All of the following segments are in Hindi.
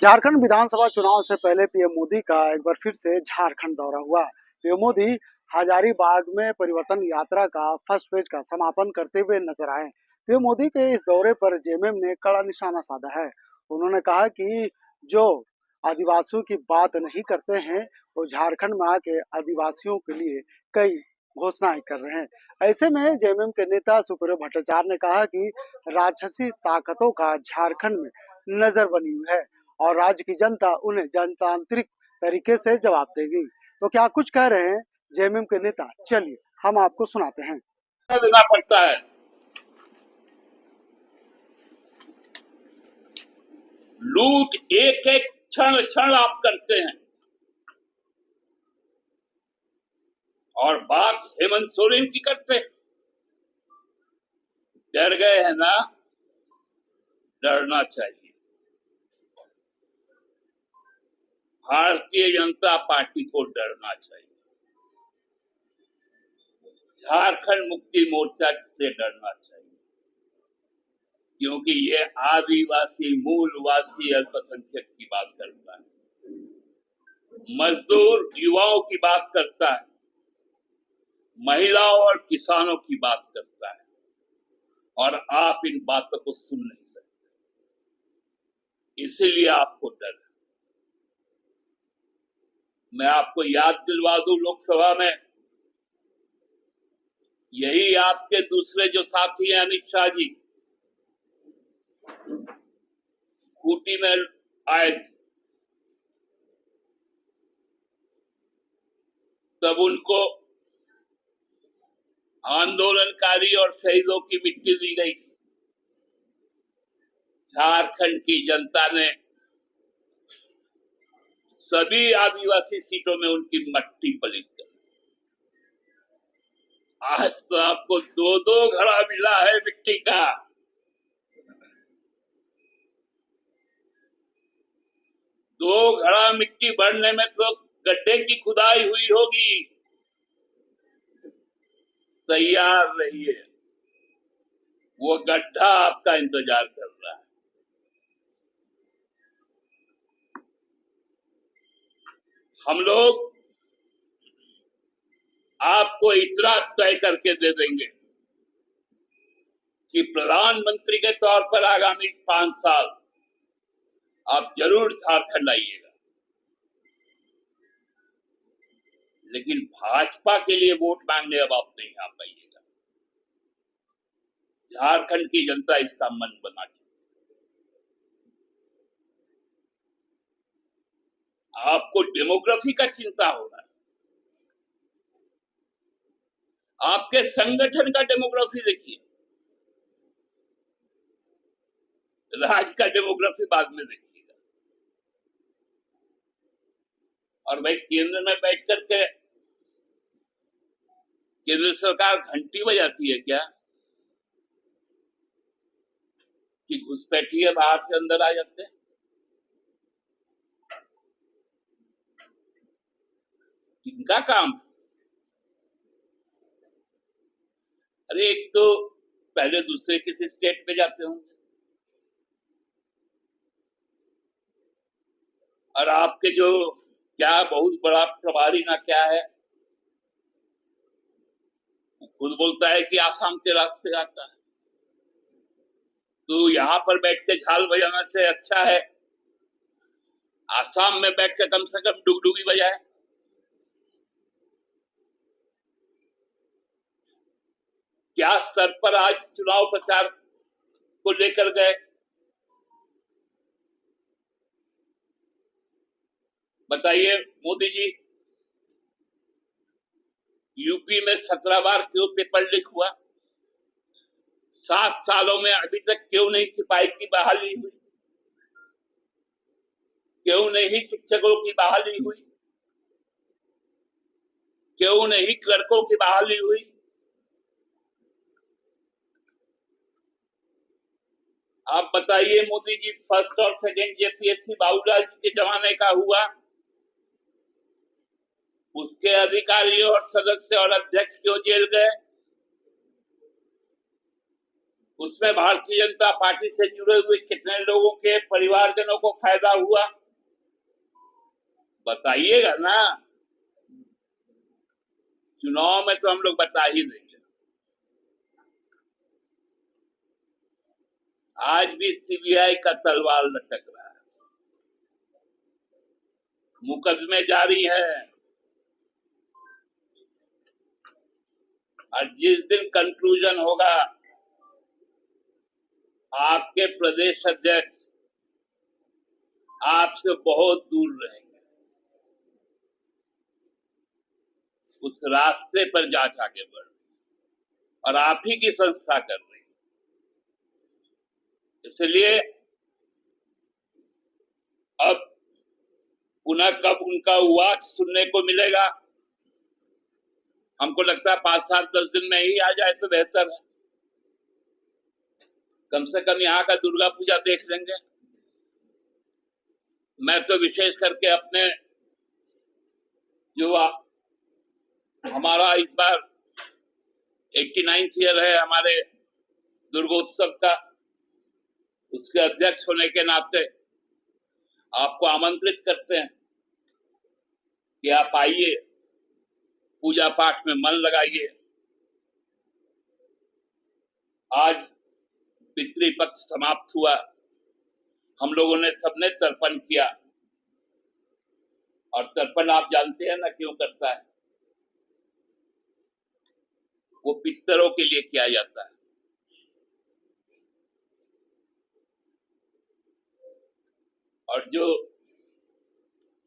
झारखंड विधानसभा चुनाव से पहले पीएम मोदी का एक बार फिर से झारखंड दौरा हुआ। पीएम मोदी हजारीबाग में परिवर्तन यात्रा का फर्स्ट फेज का समापन करते हुए नजर आए। पीएम मोदी के इस दौरे पर जेएमएम ने कड़ा निशाना साधा है। उन्होंने कहा कि जो आदिवासियों की बात नहीं करते हैं, वो झारखंड में आके आदिवासियों के लिए कई घोषणाएं कर रहे हैं। ऐसे में जेएमएम के नेता सुप्रियो भट्टाचार्य ने कहा कि राजसी ताकतों का झारखंड में नजर बनी हुई है और राज्य की जनता उन्हें जनतांत्रिक तरीके से जवाब देगी। तो क्या कुछ कह रहे हैं जेएमएम के नेता, चलिए हम आपको सुनाते हैं। देना पड़ता है। लूट एक एक क्षण क्षण आप करते हैं और बात हेमंत सोरेन की करते हैं। डर गए हैं ना? डरना चाहिए। भारतीय जनता पार्टी को डरना चाहिए। झारखंड मुक्ति मोर्चा से डरना चाहिए, क्योंकि ये आदिवासी मूलवासी अल्पसंख्यक की बात करता है, मजदूर युवाओं की बात करता है, महिलाओं और किसानों की बात करता है, और आप इन बातों को सुन नहीं सकते। इसीलिए आपको डर है। मैं आपको याद दिलवा दूं, लोकसभा में यही आपके दूसरे जो साथी हैं अमित शाह जी खूंटी में आए थे, तब उनको आंदोलनकारी और शहीदों की मिट्टी दी गई थी। झारखंड की जनता ने सभी आदिवासी सीटों में उनकी मट्टी पलित कर। आज तो आपको दो दो घड़ा मिला है मिट्टी का। दो घड़ा मिट्टी भरने में तो गड्ढे की खुदाई हुई होगी। तैयार रहिए, वो गड्ढा आपका इंतजार कर रहा है। हम लोग आपको इतना तय करके दे देंगे कि प्रधानमंत्री के तौर पर आगामी 5 साल आप जरूर झारखंड आइएगा, लेकिन भाजपा के लिए वोट मांगने अब आप नहीं आ पाइएगा। झारखंड की जनता इसका मन बना चुकी। आपको डेमोग्राफी का चिंता हो रहा है, आपके संगठन का डेमोग्राफी देखिए, राज्य का डेमोग्राफी बाद में देखिएगा। और भाई केंद्र में बैठ करके केंद्र सरकार घंटी बजाती है क्या कि घुसपैठिए बाहर से अंदर आ जाते हैं? इनका काम। अरे एक तो पहले दूसरे किसी स्टेट में जाते होंगे, और आपके जो क्या बहुत बड़ा प्रभारी ना क्या है, खुद बोलता है कि आसाम के रास्ते आता है। तो यहां पर बैठ के झाल बजाने से अच्छा है आसाम में बैठ के कम से कम डुगडुगी बजाए। क्या स्तर पर आज चुनाव प्रचार को लेकर गए? बताइए मोदी जी, यूपी में 17 बार क्यों पेपर लीक हुआ? 7 सालों में अभी तक क्यों नहीं सिपाही की बहाली हुई? क्यों नहीं शिक्षकों की बहाली हुई? क्यों नहीं क्लर्कों की बहाली हुई? आप बताइए मोदी जी, फर्स्ट और सेकंड जेपीएससी बाबूलाल जी के जमाने का हुआ, उसके अधिकारियों और सदस्य और अध्यक्ष क्यों जेल गए? उसमें भारतीय जनता पार्टी से जुड़े हुए कितने लोगों के परिवारजनों को फायदा हुआ, बताइएगा ना। चुनाव में तो हम लोग बता ही देंगे। आज भी सीबीआई का तलवार लटक रहा है, मुकदमे जारी है, और जिस दिन कंक्लूजन होगा आपके प्रदेश अध्यक्ष आपसे बहुत दूर रहेंगे। उस रास्ते पर जांच आगे बढ़ रही और आप ही की संस्था कर रही। इसलिए अब पुनः कब उनका वाच सुनने को मिलेगा, हमको लगता है 5, 7, 10 दिन में ही आ जाए तो बेहतर है। कम से कम यहाँ का दुर्गा पूजा देख लेंगे। मैं तो विशेष करके अपने जो हमारा इस बार 89th ईयर है हमारे दुर्गोत्सव का, उसके अध्यक्ष होने के नाते आपको आमंत्रित करते हैं कि आप आइए, पूजा पाठ में मन लगाइए। आज पितृपक्ष समाप्त हुआ, हम लोगों ने सबने तर्पण किया, और तर्पण आप जानते हैं ना क्यों करता है, वो पितरों के लिए किया जाता है। और जो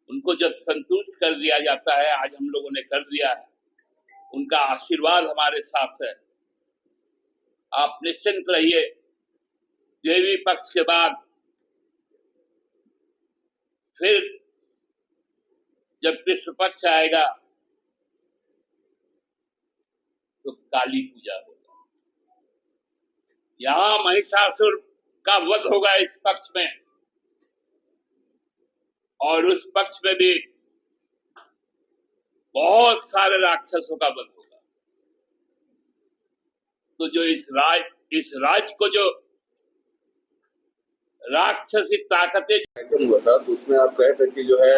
उनको जब संतुष्ट कर दिया जाता है, आज हम लोगों ने कर दिया है, उनका आशीर्वाद हमारे साथ है। आप निश्चिंत रहिए, देवी पक्ष के बाद फिर जब कृष्ण पक्ष आएगा तो काली पूजा होगा। यहां महिषासुर का वध होगा इस पक्ष में, और उस पक्ष में भी बहुत सारे राक्षसों का वध होगा। तो जो इस राज को जो राक्षसी ताकतें हुआ था, तो उसमें आप कहे थे कि जो है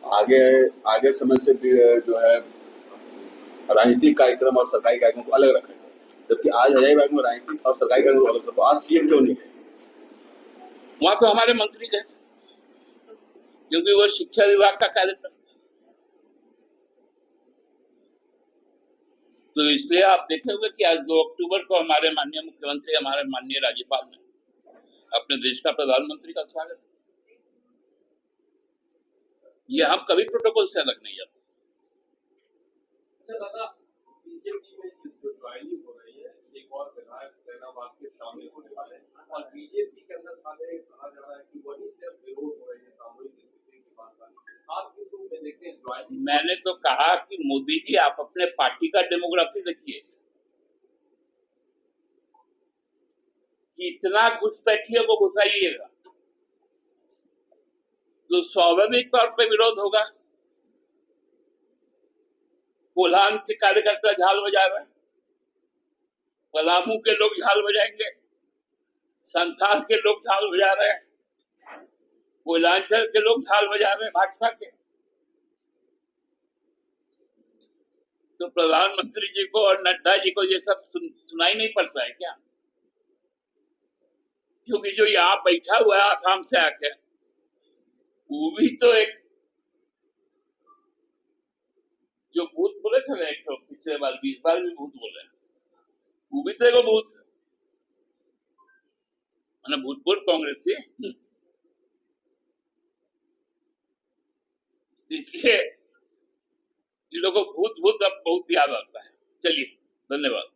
आगे समय से भी जो है राजनीतिक कार्यक्रम और सरकारी कार्यक्रम को अलग रखा जाए, जबकि आज हजारीबाग में राजनीतिक और सरकारी कार्यक्रम अलग था, तो आज सीएम क्यों नहीं गए? वहां तो हमारे मंत्री गए, क्योंकि वो शिक्षा विभाग का कार्यक्रम। तो इसलिए आप देखे हुए कि आज 2 अक्टूबर को हमारे माननीय मुख्यमंत्री, हमारे माननीय राज्यपाल ने अपने देश का प्रधानमंत्री का स्वागत किया। ये हम कभी प्रोटोकॉल से अलग नहीं जाते। बीजेपी में जो ज्वाइनिंग हो रही है, एक और विधायक जैनाबाद के शामिल होने वाले हैं, और बीजेपी के अंदर कहा जा रहा है कि वही सिर्फ विरोध हो रही है, सामूहिक स्थिति की बात है। आप किस रूप में देखते हैं ज्वाइनिंग? मैंने तो कहा कि मोदी जी आप अपने पार्टी का डेमोग्राफी देखिए, कितना घुसपैठियों को घुसाइएगा तो स्वाभाविक तौर पर विरोध होगा। कोल्हान के कार्यकर्ता झाल बजा रहे हैं, पलामू के लोग झाल बजाएंगे, संथाल के लोग झाल बजा रहे हैं, कोयलांचल के लोग झाल बजा रहे हैं भाजपा के। तो प्रधानमंत्री जी को और नड्डा जी को ये सब सुनाई नहीं पड़ता है क्या? क्योंकि जो यहाँ बैठा हुआ है आसाम से आके, वो भी तो एक जो भूत बोले थे ना, एक तो पिछले बार 20 बार भी भूत बोले, वो भी तो एक भूत है, भूतपूर्व कांग्रेसी। इसलिए इन लोगों को भूत अब बहुत याद आता है। चलिए, धन्यवाद।